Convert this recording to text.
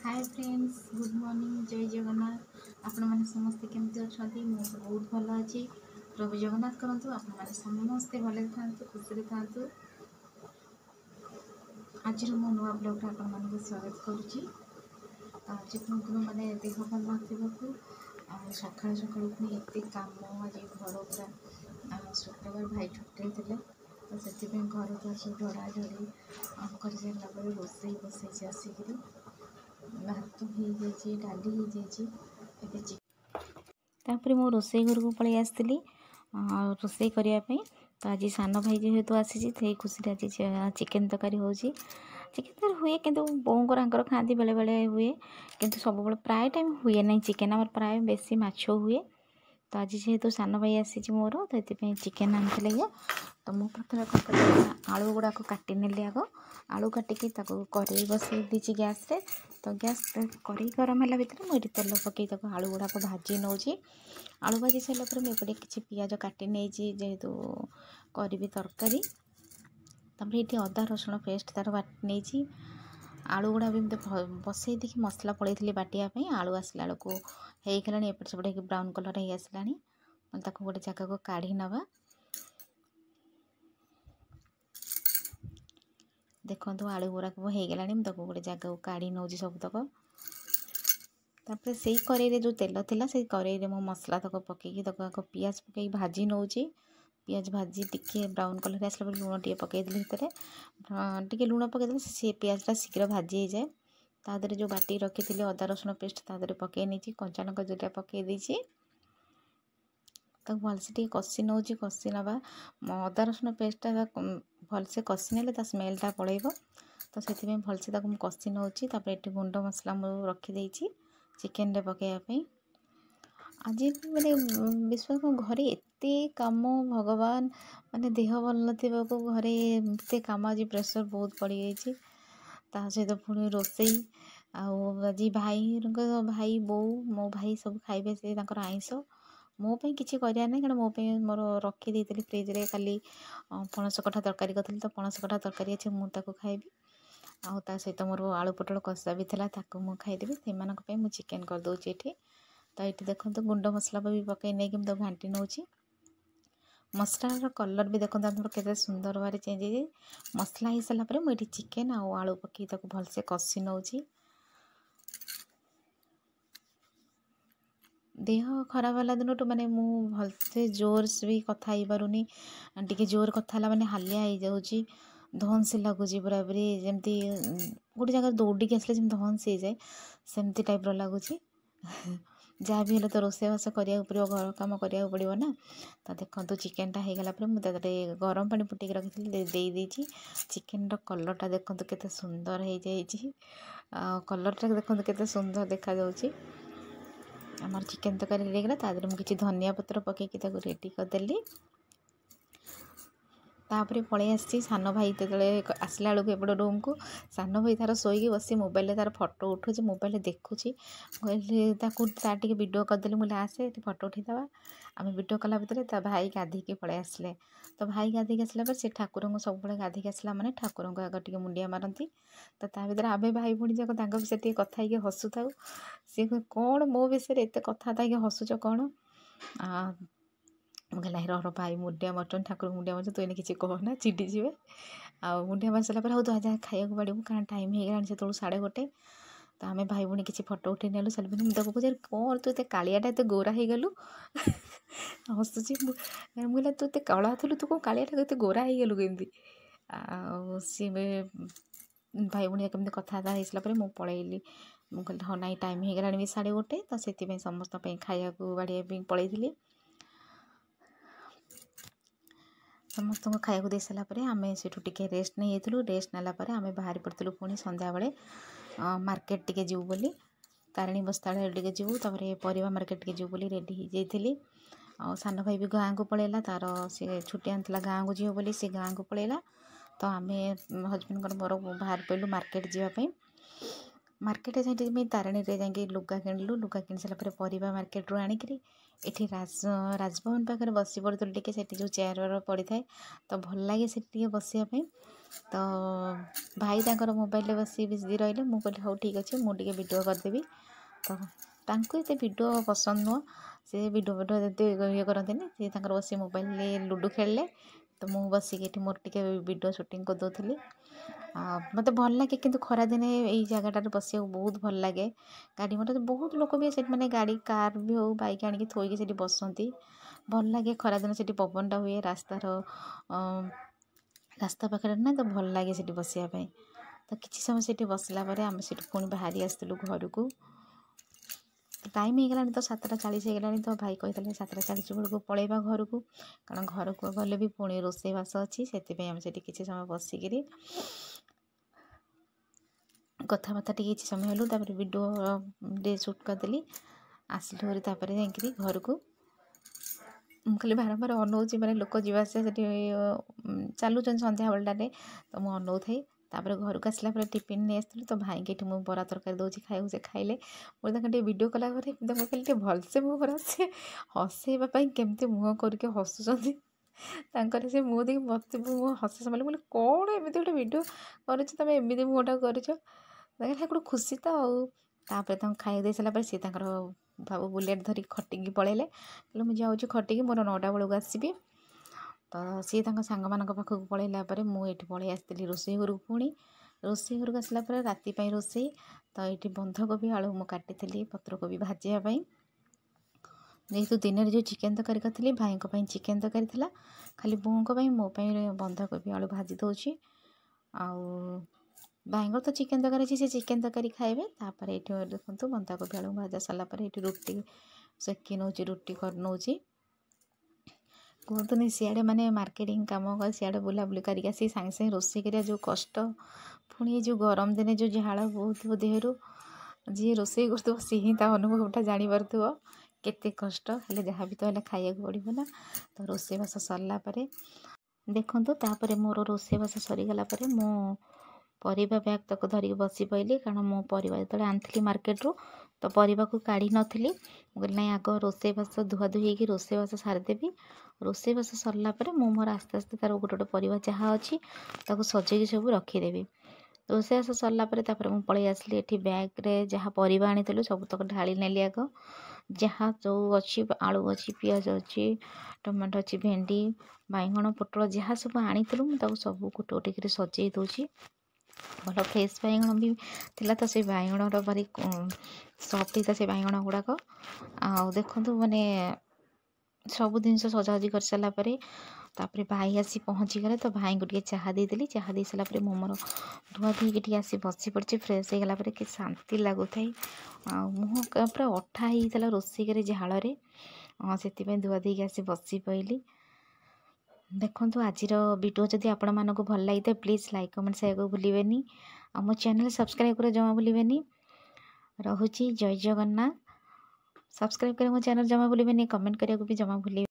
Hi friends, good morning, जय जगन्नाथ। आपण मैंने समस्ते केमती अच्छा? मुझे बहुत भल अच्छी। प्रभु जगन्नाथ करंतु आपण मैंने समस्ते भले था, खुशी था। आज मो नुआ ब्लॉग आपण मान स्वागत करुच्ची। आज मैंने देह भल नथी सका सका एत कम आज घर पूरा शुक्रवार भाई छुट्टी थे तो से घर द्वार सब झड़ा झड़ी कर सारापर रोसे बसई आसिक भात हो डाली होपर मो रोसे घर को पलि आसती रोसे करने। तो आज सान भाई जेहेतु आसी खुशी आज चिकेन तरकारी हो चिकेन तरकारी हुए कि बोर खाती बेले बेले हुए कि सब प्राय टाइम हुए ना चिकेन आम प्राय बेसी माछ हुए। तो आज जेहेतु सान भाई आसी मोर तो ये चिकेन आनी ये तो मुझे प्रथम आलू गुड़ाक काटी नेली आग आलू काटिकी कड़े बसई दी गैस रे। तो गैस कड़े गरम है भितर मुझे तेल पकई आलू गुड़ाक भाजी नौ आलू भाजी सारापर मुझे किसी पियाज काटी नहीं जेहेतु करी तरकारी ये अदा रसुण पेस्ट तार बाट नहीं आलू गुड़ा भी मत बसई देखी मसला पलैली बाटियापी आलू आसला बेलू होगला एपट सेपट ब्राउन कलर हो आसला गोटे जगह को काढ़ी नवा। देखो आलू गुड़ाक होगला गोटे जगह को काढ़ी नौ सबतक। तापर से कड़े जो तेल थिला से कड़े मो मसला तक पकईकी आग पियाज पकई भाजी नौ पियाज भाजी टिके ब्राउन कलर आसला लुण टे पकईदेली टे लुण पकईदे से पियाजटा शीघ्र भाजी हो जाए। तादरे जो बाटी रखी थी अदा रसुण पेस्ट तादरे पकई नहीं कंचा लंका जोटा पकई देती भलसे टे कषि नौ कषि नवा अदा रसुण पेस्टा भलसे कषि ने स्मेलटा पड़ेब। तो से भलसे कषि नौ ये गुंड मसला मुझे रखीदे चिकेन पकईवाई। आज मैंने विश्वास घरे एत कम भगवान माने देह भल ना घरे एत कम आज प्रेसर बहुत पड़ गई सहित पुणी रोसई आज भाई बो मो भाई सब खाइबे से आइंस मोपाई किसी करार ना क्या मोपाई मोर रखी फ्रिज खाली पणस कठा तरकारी करी तो पणस कठा तरकारी अच्छे मुझे खाइबी आ सहित मोर आलू पोटल कषा भी था मुझे खाईदेवी से मुझे चिकेन करदे ये। तो ये देखो गुंड मसला भी पकई नहीं कि घाटी नौ मसलार कलर भी देखो के सुंदर भाव चेंज हो मसला हो सारापर मुझे चिकेन आलू पकई भलसे कषि नौ। देह खराब है दिन माने मु भलसे जोर से भी कथा ही पारुनी टी जोर कथा माने हालिया हो जाऊँगी धंस लगुच पूरा पूरी जमती गोटे जगह दौड़ी आसले जमी धंस हो जाए सेमती टाइप लगुच जहाँ भी हेल्ले तो रोसेबास करा पड़ो घर कम करा पड़ो ना। तो देखो चिकेनटा हो गला मुझे गरम पानी फुटिक रखी देदी चिकेन कलरटा देखो केते सुंदर हो जाए कलरटा देखो केते सुंदर देखा जाउची। आमर चिकेन तरकारी रेडी गला तादरे मुझे किसी धनिया पत्र पकईकी रेडी करदेली। तापर पलि आसी सान भाई जो आसला बेलू एपट रूम को सान भाई तार शोक बस मोबाइल तार फटो उठुच मोबाइल देखुची कहली वीडियो करदेली मुझे आसे फटो उठेदवा आम वीडियो कला भितर भाई गाधीकी पलि आसले। तो भाई गाधीकी आसला से ठाकुर को सब गाधीकी आसला माने ठाकुर को आग टे मुंडिया मारती। तो ता भर आम भाई भौणी जाक विषय कथा हसु था सी कौन मो विषय एत कथा हसुच कौन मुझे रह भाई मुंडिया मटन ठाकुर मुंडिया मटन तु किसी कहना चिड़ी जी आ मुंडिया मार सारापर हूँ तो जहाँ खाया बाड़ू कारण टाइम हो गला से 1:30। तो आम भाई भौणी किसी फटो उठे नेलु सेल्फी मुझे पचार कौन तू एत कालियाटा एत गोरा हो गलु हसुची मुझे तू एत कला थलु तू कौन कालियाटा एत गोरा हो गलु केमती सी भाई भौणी केमती कथबार्ता हो सारापर मुझे पलैली मुझे हाँ ना टाइम हो गला भी 1:30। तो से समस्त खाया बाड़िया पलैली समस्त को खाया दे सारापर आम से रेस्ट नहीं जाइलु रेस्ट नालापर आम बाहरी पड़ू पुणी संध्या बेले मार्केट टिके जीव बोली तारिणी बस्ता टे जीवु परिवा मार्केट टे जीव बोली रेडी हो जाइली। सान भाई भी गाँ को पलैला तार सी छुट्टी आनी गाँ को जीव बोली सी गाँ को पलैला। तो आम हजबैंड मोर बाहर पड़ू मार्केट जावाई मार्केट जाइए तारिणी जाकि लुगा किणलु लुगा किणी सारापर परिवा मार्केट रू आणिकी ये राजभवन पाखे बसी पड़ू टे जो चेयर पड़ी थाए तो भल लगे से बसापी तो भाई तांकर मोबाइल बसी बिजी रही मुझे कहली हाँ ठीक अच्छे मुझे वीडियो करदेवी तो तांको ये वीडियो पसंद नुह से वीडियो ये करते सी बस मोबाइल लुडो खेलिले तो मुझे बसिक मोर टे वीडियो शूटिंग करदे मत भल लगे कि खरा दिने यही जगह बस बहुत भल लगे गाड़ी मोटर बहुत लोग भी मैंने गाड़ी कार भी हो बाइक आनिक थोड़ी से बसती भल लगे खरा दिन से पवनटा हुए रास्तार रास्ता पाखे ना तो भल लगे से बसापी तो किसी समय से बसला आम से पुणी बाहरी आसलु घर को टाइम हो गलानी तो 7:40 हो गलानी तो भाई कहते 7:40 बेलू पलैबा घर को कारण घर को गले भी पुणी रोषेईवास अच्छी से आम से किसी समय बसिकी कथबार्ता किसी समय हलु वीडियो शूट करदेली आसलु तापर जाकि घर को खाली बारंबार अनौची मैंने लोक जावास चलुच सन्ध्या बेलटे तो मुझे अनौ थे तापर घर को आसला टिफिन नहीं आसती तो भाई के मुझे बरा तरकारी दूसरी खाया से खाइले मुझे वीडियो कला कहली भलसे मुँह कर से हसैवाई केमती मुँह करके हसुँच से मुँह देखिए मत मुँह हस समझ बोले कौन एमती गोटे वीडियो कर तुम एमती मुँहटा कर खुशी तो आउे खाई दे सारापर सी बाबू बुलेट धरिक खटिकी पलैले कहले मुझे जाऊँ खटिकी मोर 9टा बेलू आसबि तो सी सांग मान पाखक पलैला मुझे पलि आसती रोषे घर को पुणी रोषे घर को आसला राति रोषे तो ये बंधकोबी आलू मुझे काटी पत्रकोबी भाजापी जेहेतु दिन में जो चिकेन तरकारी करी भाई चिकेन तरकारी था खाली बों मोपाई बंधकोबी आलू भाजी दूसरी आउ भाई तो चिकेन तरकारी अच्छी से चिकेन तरकारी खाइबे तापर ये देखो बंधाकोबी आलू भाजा सारापर ये रुटी सेकी नौ रुटी कर नौ कहतुनि सियाड़े माने मार्केटिंग काम कर सियाड़े बुलाबुली करके आसी सागे सागे रोषे करिया जो कष्ट पुणी जो गरम दिन जो झाड़ बहुत देहरु जी रोषे कर सी ही अनुभवटा जापरु केते कष्ट हेले जहाँ भी तो है खाया पड़ो ना तो रोषेबास सरला देखूँ तापर मोर रोषेबास सरीगला मो परिबा बैग तक धरिक बसी पइली कारण मो परिबा जो आनी मार्केट रू तो परिबा को काढ़ी नथली कहली ना आग रोषेबास धुआधुई होगी रोषेबास सारिदेवी रोषेबास सरला मोर आस्ते आस्ते तार गोटे गोटे परिबा जहाँ अच्छी सजेकी सब रखीदेवी रोषेबास सरला मुझे पलि आसली ये बैग्रे जहाँ परिबा आनी सब तक ढाली नेली आग जहाँ जो अच्छी आलू अच्छी पियाज अच्छी टमाटो अच्छी भेंडी बैगण पोटल जहाँ सब आनी मुझे सब गोटे गोटे कर सजे दूसरी भल फ्रेश बैगण भी थिला तो से बैगण भारी सफ्ट होता से बैगण गुड़ाक आ देखु माने सब जिन सजावजी कर सारापर तापर भाई आसी पहुँची गले तो भाई को चाह देदेली चाह दे सारापर मोर धुआधुई आसी बसी पड़ी फ्रेश हो गलापर कि शांति लगुता मुँह पूरा अठा होता रोषे झाड़ से धुआधुई आसी बसी पइली देखो आज वीडियो जदि आपण मानक भल लगी प्लीज लाइक कमेंट शेयर को भूलें आ मो चैनल सब्सक्राइब कर जमा भूलें रहुची जय जगन्नाथ सब्सक्राइब कर मो चैनल जमा भूलें कमेंट करने को भी जमा भूलें।